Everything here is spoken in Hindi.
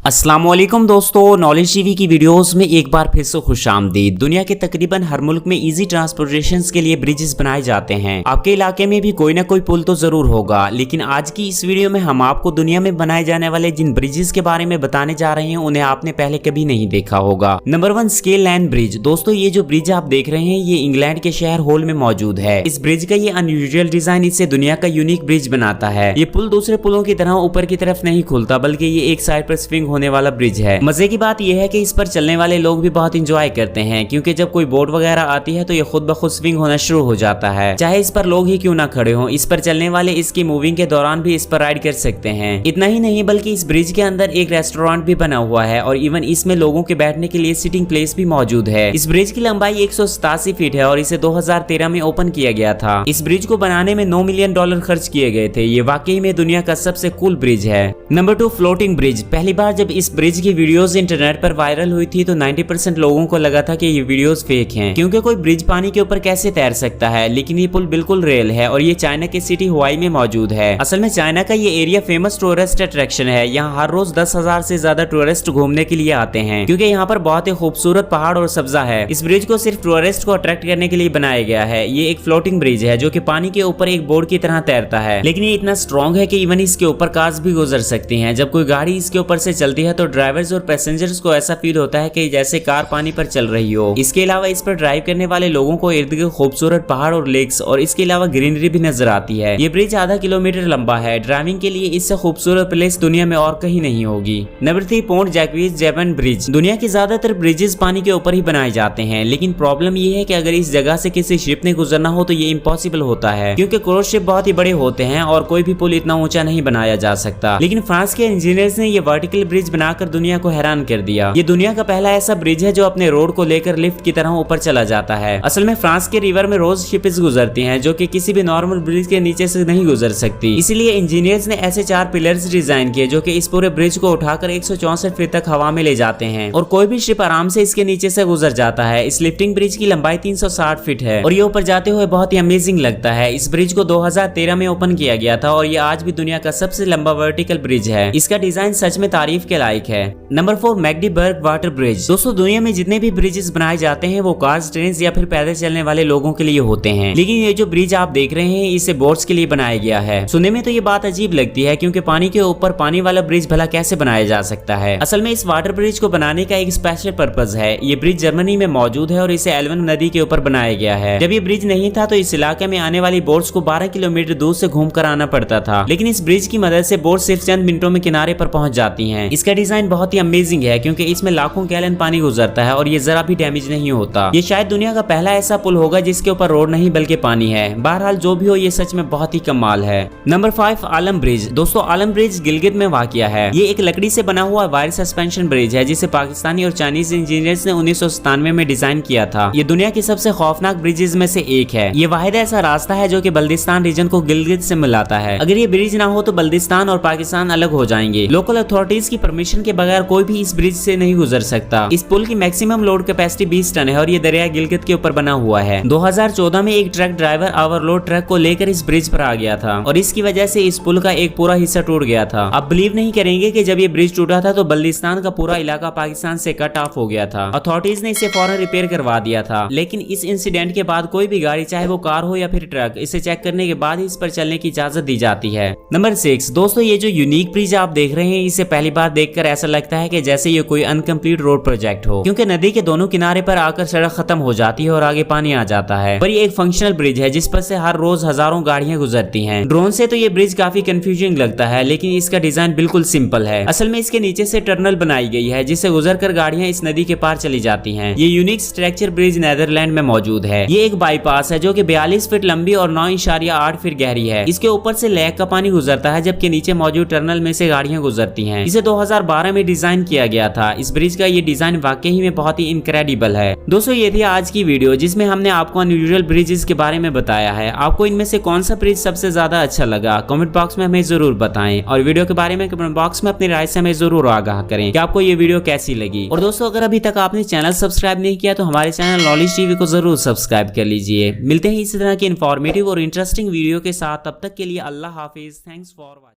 अस्सलामुअलैकुम दोस्तों, नॉलेज टीवी की वीडियोस में एक बार फिर से खुशामदीद। दुनिया के तकरीबन हर मुल्क में इजी ट्रांसपोर्टेशन के लिए ब्रिजेस बनाए जाते हैं। आपके इलाके में भी कोई ना कोई पुल तो जरूर होगा, लेकिन आज की इस वीडियो में हम आपको दुनिया में बनाए जाने वाले जिन ब्रिजेस के बारे में बताने जा रहे हैं उन्हें आपने पहले कभी नहीं देखा होगा। Number 1, scale line bridge. दोस्तों, ये जो ब्रिज आप देख रहे हैं ये इंग्लैंड के शहर होल में मौजूद है। इस ब्रिज का ये अनयूजुअल डिजाइन इसे दुनिया का यूनिक ब्रिज बनाता है। ये पुल दूसरे पुलों की तरह ऊपर की तरफ नहीं खुलता, बल्कि ये एक साइड पर स्विंग होने वाला ब्रिज है। मजे की बात यह है कि इस पर चलने वाले लोग भी बहुत इंजॉय करते हैं, क्योंकि जब कोई बोट वगैरह आती है तो ये खुद ब खुद स्विंग होना शुरू हो जाता है, चाहे इस पर लोग ही क्यों ना खड़े हों। इस पर चलने वाले इसकी मूविंग के दौरान भी इस पर राइड कर सकते हैं। इतना ही नहीं, बल्कि इस ब्रिज के अंदर एक रेस्टोरेंट भी बना हुआ है और इवन इसमें लोगों के बैठने के लिए सिटिंग प्लेस भी मौजूद है। इस ब्रिज की लंबाई 187 फीट है और इसे 2013 में ओपन किया गया था। इस ब्रिज को बनाने में $9 मिलियन खर्च किए गए थे। ये वाकई में दुनिया का सबसे कूल ब्रिज है। Number 2, floating bridge. पहली बार जब इस ब्रिज की वीडियोस इंटरनेट पर वायरल हुई थी तो 90% लोगों को लगा था कि ये वीडियोस फेक हैं, क्योंकि कोई ब्रिज पानी के ऊपर कैसे तैर सकता है। लेकिन ये पुल बिल्कुल रियल है और ये चाइना के सिटी हुआई में मौजूद है। असल में चाइना का ये एरिया फेमस टूरिस्ट अट्रैक्शन है। यहाँ हर रोज 10,000 से ज्यादा टूरिस्ट घूमने के लिए आते हैं, क्योंकि यहाँ पर बहुत ही खूबसूरत पहाड़ और सब्जा है। इस ब्रिज को सिर्फ टूरिस्ट को अट्रैक्ट करने के लिए बनाया गया है। ये एक फ्लोटिंग ब्रिज है जो कि पानी के ऊपर एक बोर्ड की तरह तैरता है, लेकिन ये इतना स्ट्रॉन्ग है कि इवन इसके ऊपर कार्स भी गुजर सकती हैं। जब कोई गाड़ी इसके ऊपर से चलती है तो ड्राइवर्स और पैसेंजर्स को ऐसा फील होता है कि जैसे कार पानी पर चल रही हो। इसके अलावा इस पर ड्राइव करने वाले लोगों को इर्द गिर्द खूबसूरत पहाड़ और लेक्स और इसके अलावा ग्रीनरी भी नजर आती है। ये ब्रिज आधा किलोमीटर लंबा है। ड्राइविंग के लिए इससे खूबसूरत प्लेस दुनिया में और कहीं नहीं होगी। नंबर 3, पोर्ट जैक्विस जेवन ब्रिज। दुनिया के ज्यादातर ब्रिजेस पानी के ऊपर ही बनाए जाते हैं, लेकिन प्रॉब्लम ये है कि अगर इस जगह से किसी शिप ने गुजरना हो तो ये इम्पॉसिबल होता है, क्योंकि क्रूज शिप बहुत ही बड़े होते हैं और कोई भी पुल इतना ऊंचा नहीं बनाया जा सकता। लेकिन फ्रांस के इंजीनियर्स ने ये वर्टिकल ब्रिज बनाकर दुनिया को हैरान कर दिया। ये दुनिया का पहला ऐसा ब्रिज है जो अपने रोड को लेकर लिफ्ट की तरह ऊपर चला जाता है। असल में फ्रांस के रिवर में रोज शिप्स गुजरती हैं जो कि किसी भी नॉर्मल ब्रिज के नीचे से नहीं गुजर सकती। इसीलिए इंजीनियर्स ने ऐसे 4 पिलर्स डिजाइन किए जो कि इस पूरे ब्रिज को उठाकर 164 फीट तक हवा में ले जाते हैं और कोई भी शिप आराम से इसके नीचे से गुजर जाता है। इस लिफ्टिंग ब्रिज की लंबाई 360 फीट है और ये ऊपर जाते हुए बहुत ही अमेजिंग लगता है। इस ब्रिज को 2013 में ओपन किया गया था और ये आज भी दुनिया का सबसे लंबा वर्टिकल ब्रिज है। इसका डिजाइन सच में तारीफ के लायक है। Number 4, Magdeburg water bridge. दोस्तों, दुनिया में जितने भी ब्रिजेस बनाए जाते हैं वो कार्स, ट्रेन या फिर पैदल चलने वाले लोगों के लिए होते हैं, लेकिन ये जो ब्रिज आप देख रहे हैं इसे बोट्स के लिए बनाया गया है। सुनने में तो ये बात अजीब लगती है, क्योंकि पानी के ऊपर पानी वाला ब्रिज भला कैसे बनाया जा सकता है। असल में इस वाटर ब्रिज को बनाने का एक स्पेशल पर्पज है। ये ब्रिज जर्मनी में मौजूद है और इसे एल्वन नदी के ऊपर बनाया गया है। जब ये ब्रिज नहीं था तो इस इलाके में आने वाली बोट्स को 12 किलोमीटर दूर से घूम कर आना पड़ता था, लेकिन इस ब्रिज की मदद से बोट सिर्फ चंद मिनटों में किनारे पर पहुंच जाती हैं। इसका डिजाइन बहुत ही अमेजिंग है, क्योंकि इसमें लाखों गैलन पानी गुजरता है और ये जरा भी डैमेज नहीं होता। ये शायद दुनिया का पहला ऐसा पुल होगा जिसके ऊपर रोड नहीं बल्कि पानी है। बहरहाल जो भी हो, ये सच में बहुत ही कमाल है। नंबर 5, आलम ब्रिज। दोस्तों, आलम ब्रिज गिलगित में वाक़िया है। ये एक लकड़ी से बना हुआ वायर सस्पेंशन ब्रिज है जिसे पाकिस्तानी और चाइनीज इंजीनियर्स ने 1997 में डिजाइन किया था। ये दुनिया के सबसे खौफनाक ब्रिजेस में से एक है। ये वाहिद ऐसा रास्ता है जो कि बल्दिस्तान रीजन को गिलगित से मिलाता है। अगर ये ब्रिज ना हो तो बल्दिस्तान और पाकिस्तान अलग हो जाएंगे। लोकल अथॉरिटीज की परमिशन के बगैर कोई भी इस ब्रिज से नहीं गुजर सकता। इस पुल की मैक्सिमम लोड कैपेसिटी 20 टन है और ये दरिया गिलगित के ऊपर बना हुआ है। 2014 में एक ट्रक ड्राइवर ओवरलोड ट्रक को लेकर इस ब्रिज पर आ गया था और इसकी वजह से इस पुल का एक पूरा हिस्सा टूट गया था। आप बिलीव नहीं करेंगे कि जब ये ब्रिज टूटा था तो बल्दिस्तान का पूरा इलाका पाकिस्तान से कट ऑफ हो गया था। अथॉरिटीज ने इसे फौरन रिपेयर करवा दिया था, लेकिन इस इंसिडेंट के बाद कोई भी गाड़ी, चाहे वो कार हो या फिर ट्रक, इसे चेक करने के बाद ही इस पर चलने की इजाजत दी जाती है। नंबर 6, दोस्तों, ये जो यूनिक ब्रिज आप देख रहे हैं इसे पहली बार देखकर ऐसा लगता है कि जैसे ये कोई अनकम्प्लीट रोड प्रोजेक्ट हो, क्योंकि नदी के दोनों किनारे पर आकर सड़क खत्म हो जाती है और आगे पानी आ जाता है। पर ये एक फंक्शनल ब्रिज है जिस पर से हर रोज हजारों गाड़ियां गुजरती हैं। ड्रोन से तो ये ब्रिज काफी कंफ्यूजिंग लगता है, लेकिन इसका डिजाइन बिल्कुल सिंपल है। असल में इसके नीचे से टनल बनाई गई है जिससे गुजरकर गाड़ियां इस नदी के पार चली जाती हैं। ये यूनिक स्ट्रक्चर ब्रिज नेदरलैंड में मौजूद है। ये एक बाईपास है जो कि 42 फीट लंबी और 9.8 फीट गहरी है। इसके ऊपर से लेक का पानी गुजरता है, जबकि नीचे मौजूद टनल में से गाड़ियां गुजरती हैं। इसे 2012 में डिजाइन किया गया था। इस ब्रिज का ये डिजाइन वाकई में बहुत ही इनक्रेडिबल है। दोस्तों, ये थी आज की वीडियो जिसमें हमने आपको अनयूजुअल ब्रिजेस के बारे में बताया है। आपको इनमें से कौन सा ब्रिज सबसे ज्यादा अच्छा लगा, कमेंट बॉक्स में हमें जरूर बताएं और वीडियो के बारे में कमेंट बॉक्स में अपनी राय से हमें जरूर आगाह करें कि आपको ये वीडियो कैसी लगी। और दोस्तों, अगर अभी तक आपने चैनल सब्सक्राइब नहीं किया तो हमारे चैनल नॉलेज टीवी को जरूर सब्सक्राइब कर लीजिए। मिलते हैं इसी तरह की इन्फॉर्मेटिव और इंटरेस्टिंग वीडियो के साथ। तब तक के लिए अल्लाह हाफिज। Thanks for watching.